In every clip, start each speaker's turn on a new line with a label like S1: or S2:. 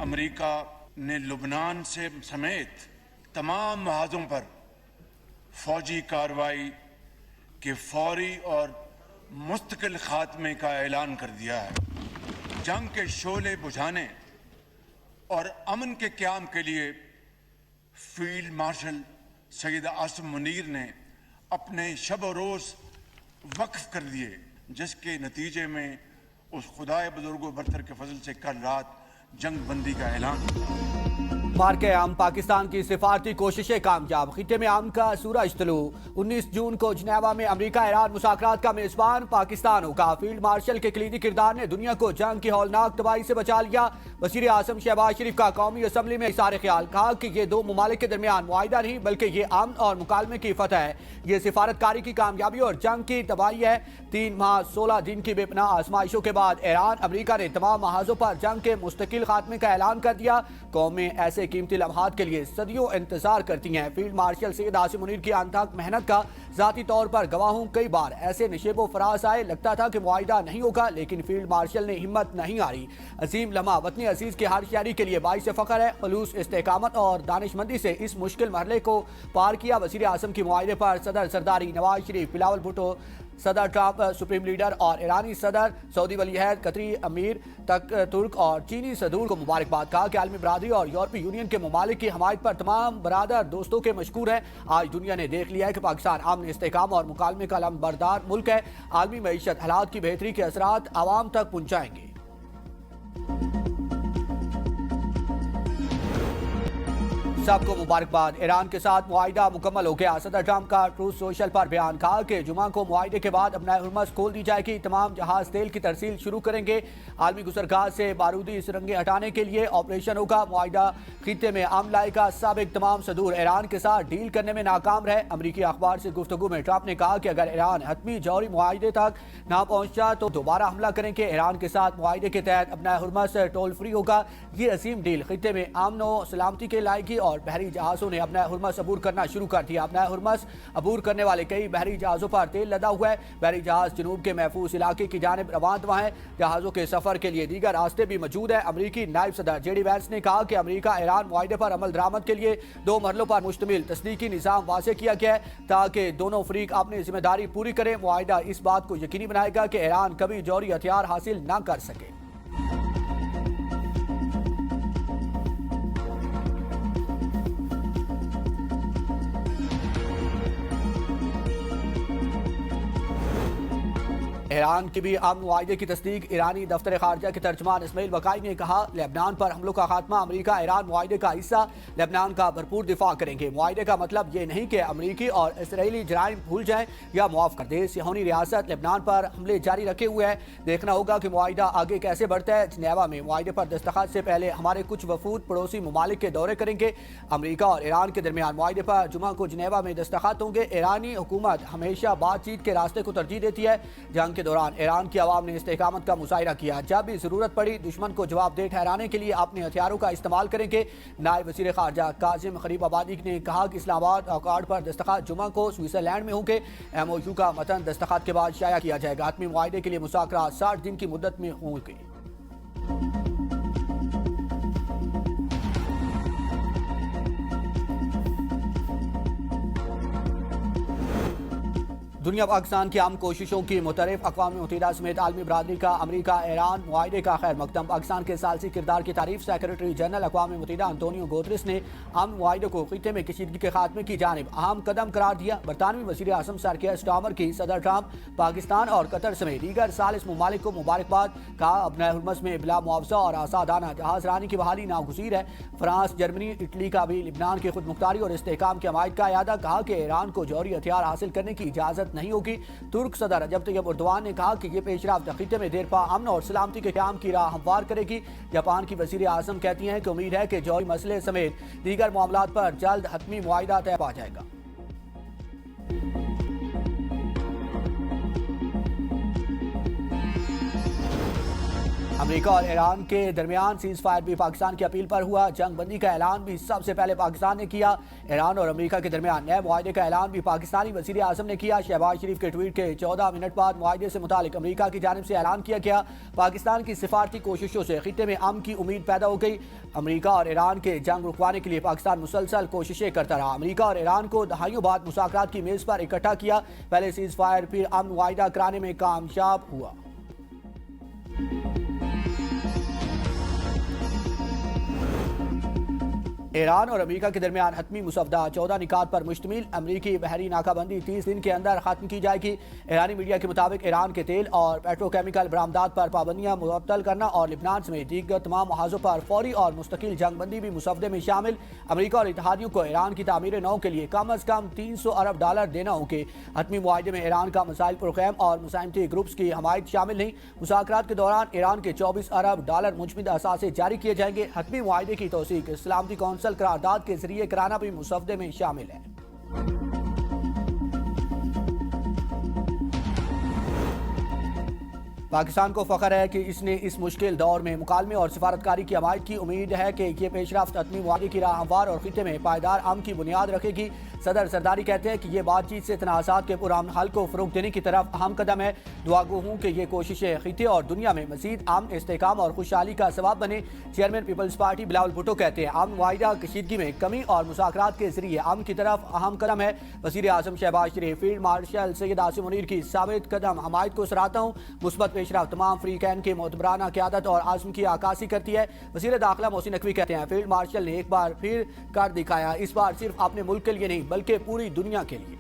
S1: امریکہ نے لبنان سے سمیت تمام محاذوں پر فوجی کارروائی کے فوری اور مستقل خاتمے کا اعلان کر دیا ہے۔ جنگ کے شعلے بجھانے اور امن کے قیام کے لیے فیلڈ مارشل سید عاصم منیر نے اپنے شب و روز وقف کر دیے، جس کے نتیجے میں اس خدائے بزرگ و برتر کے فضل سے کل رات جنگ بندی کا اعلان ہوا۔
S2: مارکے عام پاکستان کی سفارتی کوششیں کامیاب، خطے میں امن کا سورج طلوع۔ 19 جون کو جنیوا میں امریکہ ایران مذاکرات کا میزبان پاکستان ہوگا۔ فیلڈ مارشل کے کلیدی کردار نے دنیا کو جنگ کی ہولناک تباہی سے بچا لیا۔ وزیر اعظم شہباز شریف کا قومی اسمبلی میں اظہار خیال، کہا کہ یہ دو ممالک کے درمیان معاہدہ نہیں بلکہ یہ امن اور مکالمے کی فتح ہے، یہ سفارتکاری کی کامیابی اور جنگ کی تباہی ہے۔ 3 ماہ 16 دن کی بے پناہ آزمائشوں کے بعد ایران امریکہ نے تمام محاذوں پر جنگ کے مستقل خاتمے کا اعلان کر دیا۔ قومیں ایسے قیمتی لمحات کے لیے صدیوں انتظار کرتی ہیں۔ فیلڈ مارشل سید عاصم منیر کی انتھک محنت کا ذاتی طور پر گواہ ہوں۔ کئی بار ایسے نشیب و فراز آئے، لگتا تھا کہ معاہدہ نہیں ہوگا، لیکن فیلڈ مارشل نے ہمت نہیں ہاری۔ عظیم لمحہ وطن عزیز کے ہر شہری کے لیے باعث فخر ہے۔ خلوص، استقامت اور دانش مندی سے اس مشکل مرحلے کو پار کیا۔ وزیر اعظم کی معاہدے پر صدر زرداری، نواز شریف، بلاول بھٹو، صدر ٹرمپ، سپریم لیڈر اور ایرانی صدر، سعودی ولی عہد، قطری امیر، ترک اور چینی صدور کو مبارکباد، کہا کہ عالمی برادری اور یورپی یونین کے ممالک کی حمایت پر تمام برادر دوستوں کے مشکور ہیں۔ آج دنیا نے دیکھ لیا ہے کہ پاکستان امن، استحکام اور مکالمے کا علمبردار ملک ہے۔ عالمی معیشت حالات کی بہتری کے اثرات عوام تک پہنچائیں گے۔ سب کو مبارکباد، ایران کے ساتھ معاہدہ مکمل ہو گیا۔ صدر ٹرمپ کا ٹروتھ سوشل پر بیان، کہا کہ جمعہ کو معاہدے کے بعد ابنائے ہرمز کھول دی جائے گی، تمام جہاز تیل کی ترسیل شروع کریں گے۔ عالمی گزرگاہ سے بارودی سرنگیں ہٹانے کے لیے آپریشن ہوگا۔ معاہدہ خطے میں امن لائے گا۔ سابق تمام صدور ایران کے ساتھ ڈیل کرنے میں ناکام رہے۔ امریکی اخبار سے گفتگو میں ٹرمپ نے کہا کہ اگر ایران حتمی جوہری معاہدے تک نہ پہنچا تو دوبارہ حملہ کریں گے۔ ایران کے ساتھ معاہدے کے تحت ابنائے ہرمز ٹول فری ہوگا۔ یہ عظیم ڈیل خطے میں امن و سلامتی کے لائے گی اور بحری جہازوں نے اپنا ہرمز عبور کرنا شروع کر دیا۔ اپنا ہرمز عبور کرنے والے کئی بحری جہازوں پر تیل لدا ہوا ہے۔ بحری جہاز جنوب کے محفوظ علاقے کی جانب رواں ہیں۔ جہازوں کے سفر کے لیے دیگر راستے بھی موجود ہیں۔ امریکی نائب صدر جے ڈی وینس نے کہا کہ امریکہ ایران معاہدے پر عمل درآمد کے لیے 2 مرحلوں پر مشتمل تصدیقی نظام واضح کیا گیا ہے تاکہ دونوں فریق اپنی ذمہ داری پوری کریں۔ معاہدہ اس بات کو یقینی بنائے گا کہ ایران کبھی جوہری ہتھیار حاصل نہ کر سکے۔ ایران کی بھی امن معاہدے کی تصدیق۔ ایرانی دفتر خارجہ کے ترجمان اسماعیل بقائی نے کہا، لبنان پر حملوں کا خاتمہ، امریکہ ایران معاہدے کا حصہ، لبنان کا بھرپور دفاع کریں گے۔ معاہدے کا مطلب یہ نہیں کہ امریکی اور اسرائیلی جرائم بھول جائیں یا معاف کر دیں۔ صہیونی ریاست لبنان پر حملے جاری رکھے ہوئے ہے، دیکھنا ہوگا کہ معاہدہ آگے کیسے بڑھتا ہے۔ جنیوا میں معاہدے پر دستخط سے پہلے ہمارے کچھ وفود پڑوسی ممالک کے دورے کریں گے۔ امریکہ اور ایران کے درمیان معاہدے پر جمعہ کو جنیوا میں دستخط ہوں گے۔ ایرانی حکومت ہمیشہ بات چیت کے راستے کو ترجیح دیتی ہے۔ جنگ کے دوران ایران کی عوام نے استحکامت کا مظاہرہ کیا، جب بھی ضرورت پڑی دشمن کو جواب دہ ٹھہرانے کے لیے اپنے ہتھیاروں کا استعمال کریں گے۔ نائب وزیر خارجہ کاظم غریب آبادی نے کہا کہ اسلام آباد اکارڈ پر دستخط جمعہ کو سوئٹزرلینڈ میں ہوں گے۔ ایم او یو کا متن دستخط کے بعد شائع کیا جائے گا۔ حتمی معاہدے کے لیے مذاکرات 60 دن کی مدت میں ہوں گے۔ دنیا پاکستان کی امن کوششوں کی معترف، اقوام متحدہ سمیت عالمی برادری کا امریکہ ایران معاہدے کا خیر مقدم۔ پاکستان کے ثالثی کردار کی تعریف سیکرٹری جنرل اقوام متحدہ انطونیو گوتریس نے امن معاہدے کو خطے میں کشیدگی کے خاتمے کی جانب اہم قدم قرار دیا۔ برطانوی وزیر اعظم سر کیئر سٹارمر کی صدر ٹرمپ، پاکستان اور قطر سمیت دیگر ثالث ممالک کو مبارکباد، کہا ابنائے ہرمز میں بلا معاوضہ اور آزادانہ جہاز رانی کی بحالی ناگزیر ہے۔ فرانس، جرمنی، اٹلی کا بھی لبنان کی خود مختاری اور استحکام کے عمائد کا اعادہ، کہا کہ ایران کو جوہری ہتھیار حاصل کرنے کی اجازت نہیں ہوگی۔ ترک صدر رجب طیب اردوان نے کہا کہ یہ پیش رفت خطے میں دیرپا امن اور سلامتی کے قیام کی راہ ہموار کرے گی۔ جاپان کی وزیر اعظم کہتی ہیں کہ امید ہے کہ جوہری مسئلے سمیت دیگر معاملات پر جلد حتمی معاہدہ طے پا جائے گا۔ امریکہ اور ایران کے درمیان سیز فائر بھی پاکستان کی اپیل پر ہوا. جنگ بندی کا اعلان بھی سب سے پہلے پاکستان نے کیا. ایران اور امریکہ کے درمیان نئے معاہدے کا اعلان بھی پاکستانی وزیر اعظم نے کیا. شہباز شریف کے ٹویٹ کے 14 منٹ بعد معاہدے سے متعلق امریکہ کی جانب سے اعلان کیا گیا. پاکستان کی سفارتی کوششوں سے خطے میں امن کی امید پیدا ہو گئی. امریکہ اور ایران کے جنگ رکوانے کے لیے پاکستان مسلسل کوششیں کرتا رہا. امریکہ اور ایران کو دہائیوں بعد مذاکرات کی میز پر اکٹھا کیا. پہلے سیز فائر پھر امن معاہدہ کرانے میں کامیاب ہوا. ایران اور امریکہ کے درمیان حتمی مسودہ 14 نکات پر مشتمل. امریکی بحری ناکہ بندی 30 دن کے اندر ختم کی جائے گی. ایرانی میڈیا کے مطابق ایران کے تیل اور پیٹروکیمیکل برآمدات پر پابندیاں معطل کرنا اور لبنان سمیت دیگر تمام محاذوں پر فوری اور مستقل جنگ بندی بھی مسودے میں شامل. امریکہ اور اتحادیوں کو ایران کی تعمیر نو کے لیے کم از کم $300 ارب دینا ہوں گے. حتمی معاہدے میں ایران کا مسائل پرخیم اور مساہمتی گروپس کی حمایت شامل نہیں. مذاکرات کے دوران ایران کے $24 ارب مجمدہ اثاثے جاری کیے جائیں گے. حتمی معاہدے کی توثیق سلامتی کونسل قرارداد کے ذریعے کرانا بھی مسودے میں شامل ہے. پاکستان کو فخر ہے کہ اس نے اس مشکل دور میں مکالمے اور سفارتکاری کی حمایت کی. امید ہے کہ یہ پیش رفت حتمی معاہدے کی راہ ہموار اور خطے میں پائیدار امن کی بنیاد رکھے گی. صدر زرداری کہتے ہیں کہ یہ بات چیت سے تنازعات کے پرامن حل کو فروغ دینے کی طرف اہم قدم ہے. دعا گو ہوں کہ یہ کوششیں خطے اور دنیا میں مزید امن، استحکام اور خوشحالی کا سبب بنے. چیئرمین پیپلز پارٹی بلاول بھٹو کہتے ہیں امن معاہدہ کشیدگی میں کمی اور مذاکرات کے ذریعے امن کی طرف اہم قدم ہے. وزیر اعظم شہباز شریف فیلڈ مارشل سید عاصم منیر کی ثابت قدم حمایت کو سراہتا ہوں. مثبت پیش رفت تمام فریقین کے معتبرانہ قیادت اور عزم کی عکاسی کرتی ہے. وزیر داخلہ محسن نقوی کہتے ہیں فیلڈ مارشل نے ایک بار پھر کر دکھایا، اس بار صرف اپنے ملک کے لیے نہیں بلکہ پوری دنیا کے لیے.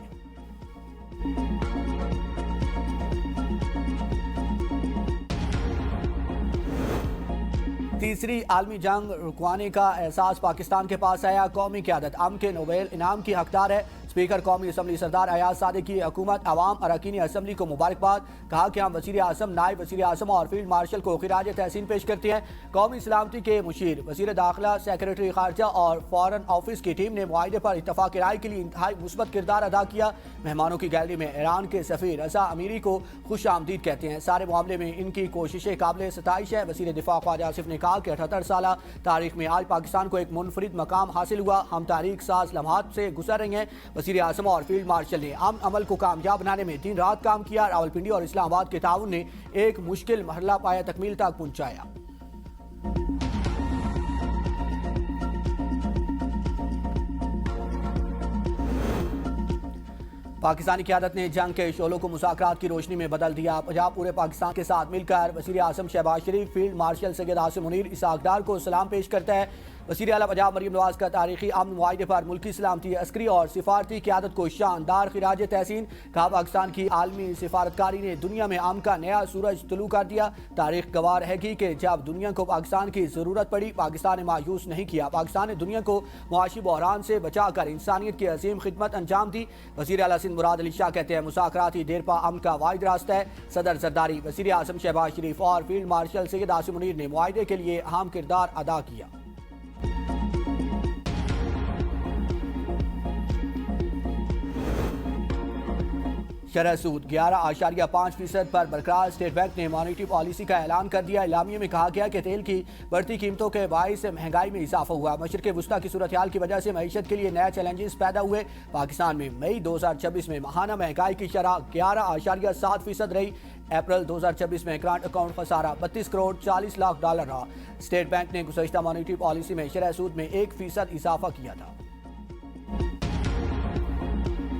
S2: تیسری عالمی جنگ رکوانے کا احساس پاکستان کے پاس آیا. قومی قیادت امن کے نوبیل انعام کی حقدار ہے. اسپیکر قومی اسمبلی سردار ایاز صادق کی حکومت عوام اراکین اسمبلی کو مبارکباد. کہا کہ ہم وزیر اعظم، نائب وزیر اعظم اور فیلڈ مارشل کو خراج تحسین پیش کرتے ہیں. قومی سلامتی کے مشیر، وزیر داخلہ، سیکریٹری خارجہ اور فارن آفس کی ٹیم نے معاہدے پر اتفاق رائے کے لیے انتہائی مثبت کردار ادا کیا. مہمانوں کی گیلری میں ایران کے سفیر رضا امیری کو خوش آمدید کہتے ہیں. سارے معاملے میں ان کی کوششیں قابل ستائش ہے. وزیر دفاع خواجہ آصف نے کہا کہ 78 سالہ تاریخ میں آج پاکستان کو ایک منفرد مقام حاصل ہوا. ہم تاریخ ساز لمحات سے گزر رہے ہیں. وزیر اعظم اور فیلڈ مارشل نے امن عمل کو کامیاب بنانے میں دن رات کام کیا. راولپنڈی اور اسلام آباد کے تعاون نے ایک مشکل مرحلہ پایا تکمیل تک پہنچایا. پاکستانی قیادت نے جنگ کے شعلوں کو مذاکرات کی روشنی میں بدل دیا. پنجاب پورے پاکستان کے ساتھ مل کر وزیر اعظم شہباز شریف، فیلڈ مارشل سید عاصم منیر اس اقدار کو سلام پیش کرتا ہے. وزیر اعلیٰ پنجاب مریم نواز کا تاریخی امن معاہدے پر ملکی سلامتی، عسکری اور سفارتی قیادت کو شاندار خراج تحسین. کہا پاکستان کی عالمی سفارتکاری نے دنیا میں امن کا نیا سورج طلوع کر دیا. تاریخ گواہ رہے گی کہ جب دنیا کو پاکستان کی ضرورت پڑی پاکستان نے مایوس نہیں کیا. پاکستان نے دنیا کو معاشی بحران سے بچا کر انسانیت کی عظیم خدمت انجام دی. وزیر اعلیٰ سندھ مراد علی شاہ کہتے ہیں مذاکراتی دیرپا امن کا واحد راستہ ہے. صدر زرداری، وزیر اعظم شہباز شریف اور فیلڈ مارشل سید عاصم منیر نے معاہدے کے لیے اہم کردار ادا کیا. شرح سود 11.5% پر برقرار. اسٹیٹ بینک نے مانیٹری پالیسی کا اعلان کر دیا. اعلامیے میں کہا گیا کہ تیل کی بڑھتی قیمتوں کے باعث مہنگائی میں اضافہ ہوا. مشرق وسطیٰ کی صورتحال کی وجہ سے معیشت کے لیے نئے چیلنجز پیدا ہوئے. پاکستان میں مئی 2026 میں ماہانہ مہنگائی کی شرح 11.7% رہی. اپریل 2026 میں کرنٹ اکاؤنٹ خسارہ $32 کروڑ 40 لاکھ رہا. اسٹیٹ بینک نے گزشتہ مانیٹری پالیسی میں شرح سود میں 1% اضافہ کیا تھا.